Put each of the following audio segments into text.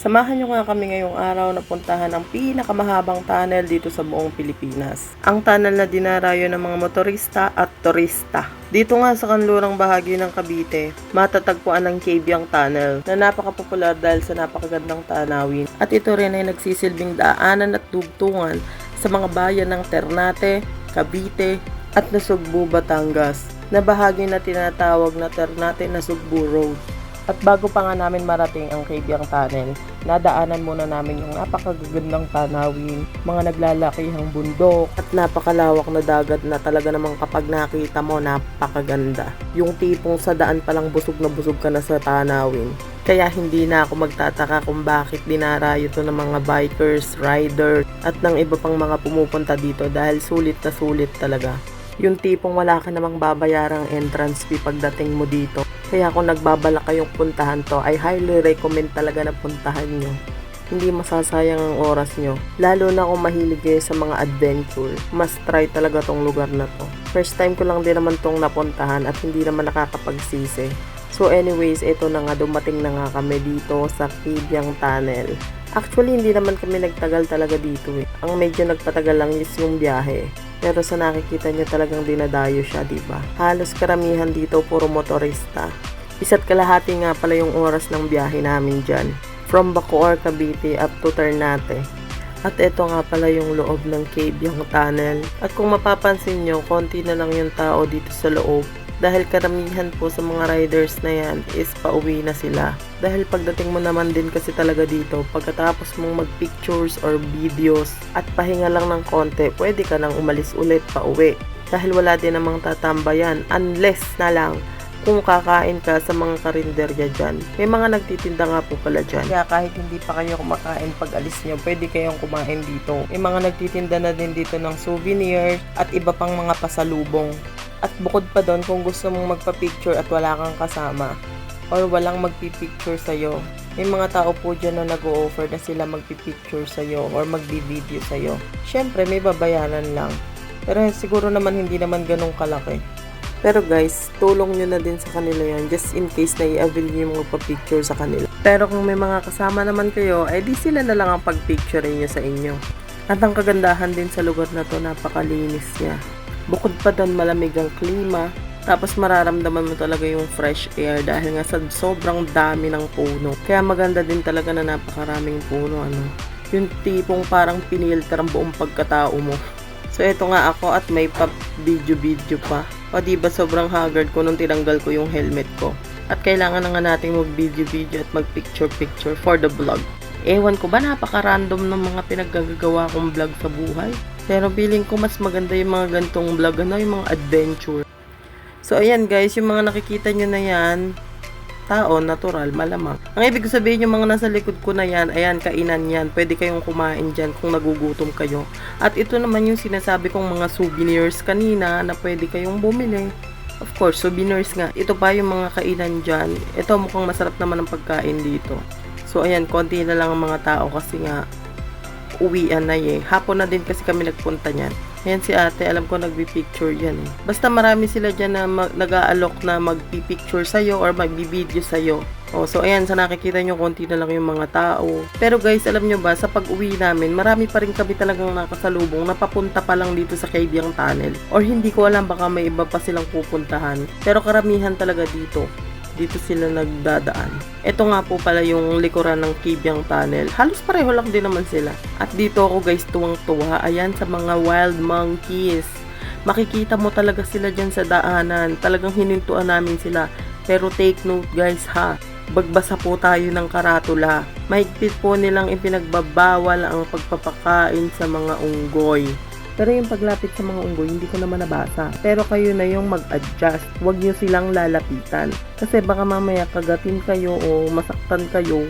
Samahan nyo nga kami ngayong araw na puntahan ang pinakamahabang tunnel dito sa buong Pilipinas. Ang tunnel na dinarayo ng mga motorista at turista. Dito nga sa kanlurang bahagi ng Cavite, matatagpuan ang Cabiang Tunnel na napakapopular dahil sa napakagandang tanawin. At ito rin ay nagsisilbing daanan at dugtungan sa mga bayan ng Ternate, Cavite at Nasugbu, Batangas na bahagi na tinatawag na Ternate Nasugbu Road. At bago pa nga namin marating ang Cabiang Tunnel, nadaanan muna namin yung napakagandang tanawin, mga naglalakihang bundok, at napakalawak na dagat na talaga namang kapag nakita mo, napakaganda. Yung tipong sa daan palang busog na busog ka na sa tanawin. Kaya hindi na ako magtataka kung bakit dinarayo to ng mga bikers, rider, at ng iba pang mga pumupunta dito dahil sulit na sulit talaga. Yung tipong wala ka namang babayarang entrance fee pagdating mo dito. Kaya kung nagbabalak kayong puntahan to, ay highly recommend talaga na puntahan nyo. Hindi masasayang ang oras nyo. Lalo na kung mahilig kayo sa mga adventure. Must try talaga tong lugar na to. First time ko lang din naman tong napuntahan at hindi naman nakakapagsisi. So anyways, ito na nga, dumating na nga kami dito sa Cabiang Tunnel. Actually, hindi naman kami nagtagal talaga dito eh. Ang medyo nagpatagal lang is yung biyahe. Pero sa nakikita nyo talagang dinadayo siya, diba? Halos karamihan dito puro motorista. 1.5 nga pala yung oras ng biyahe namin dyan. From Bacoor, Cavite up to Ternate. At ito nga pala yung loob ng Cabiang Tunnel. At kung mapapansin nyo, konti na lang yung tao dito sa loob. Dahil karamihan po sa mga riders na yan is pauwi na sila. Dahil pagdating mo naman din kasi talaga dito, pagkatapos mong mag-pictures or videos at pahinga lang ng konti, pwede ka nang umalis ulit pauwi. Dahil wala din namang tatambayan unless na lang kung kakain ka sa mga karinderya dyan. May mga nagtitinda nga po pala dyan. Kaya kahit hindi pa kayo kumakain pag alis nyo, pwede kayong kumain dito. May mga nagtitinda na din dito ng souvenir at iba pang mga pasalubong. At bukod pa doon, kung gusto mong magpa-picture at wala kang kasama or walang magpi-picture sa'yo, may mga tao po dyan na nag-o-offer na sila magpi-picture sa'yo or magbi-video sa'yo. Syempre, may babayaran lang. Pero siguro naman hindi naman ganun kalaki. Pero guys, tulong nyo na din sa kanila yan just in case na i-avail nyo yung magpa-picture sa kanila. Pero kung may mga kasama naman kayo, ay di sila na lang ang pag-picture nyo sa inyo. At ang kagandahan din sa lugar na to, napakalinis niya. Bukod pa doon, malamig ang klima. Tapos mararamdaman mo talaga yung fresh air dahil nga sa sobrang dami ng puno. Kaya maganda din talaga na napakaraming puno. Yung tipong parang pinilter ang buong pagkatao mo. So eto nga ako at may pa video pa. O diba sobrang haggard ko nung tinanggal ko yung helmet ko. At kailangan na nga natin mag-video at mag-picture for the vlog. Ewan ko ba, napaka-random ng mga pinaggagawa kong vlog sa buhay. Pero feeling ko mas maganda yung mga gantong vlog, yung mga adventure. So ayan guys, yung mga nakikita nyo na yan, tao, natural, malamang. Ang ibig sabihin yung mga nasa likod ko na yan, ayan, kainan yan. Pwede kayong kumain dyan kung nagugutom kayo. At ito naman yung sinasabi kong mga souvenirs kanina na pwede kayong bumili. Of course, souvenirs nga. Ito pa yung mga kainan dyan. Ito mukhang masarap naman ang pagkain dito. So ayan, konti na lang ang mga tao kasi nga uwian na hapon na din kasi kami nagpunta niyan. Ayan si ate, alam ko nagbi-picture yan Basta marami sila dyan na nag-aalok na magpi-picture sa'yo or magbi-video sa'yo. So ayan, sa nakikita nyo, konti na lang yung mga tao. Pero guys, alam nyo ba, sa pag-uwi namin, marami pa rin kami talagang nakasalubong na papunta pa lang dito sa Cabiang Tunnel. Or hindi ko alam, baka may iba pa silang pupuntahan. Pero karamihan talaga dito sila nagdadaan. Ito nga po pala yung likuran ng Cabiang Tunnel. Halos pareho lang din naman sila. At dito ako guys tuwang-tuwa. Ayan sa mga wild monkeys. Makikita mo talaga sila dyan sa daanan. Talagang hinintuan namin sila. Pero take note guys ha. Bagbasa po tayo ng karatula. Mahigpit po nilang ipinagbabawal ang pagpapakain sa mga unggoy. Pero yung paglapit sa mga unggoy, hindi ko naman nabasa. Pero kayo na yung mag-adjust. Huwag nyo silang lalapitan. Kasi baka mamaya kagatin kayo o masaktan kayo.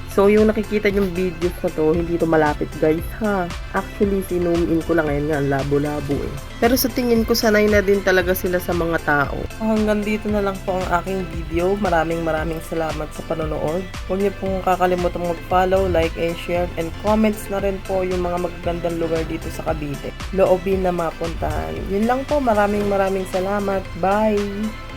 So, yung nakikita yung videos na to, hindi to malapit guys ha. Actually, sinum in ko lang ngayon nga, labo-labo Pero sa tingin ko, sanay na din talaga sila sa mga tao. Hanggang dito na lang po ang aking video. Maraming salamat sa panonood. Huwag niyo pong kakalimutan mag-follow, like, and share, and comments na rin po yung mga magagandang lugar dito sa Cavite. Loobin na mapuntahan. Yun lang po, maraming salamat. Bye!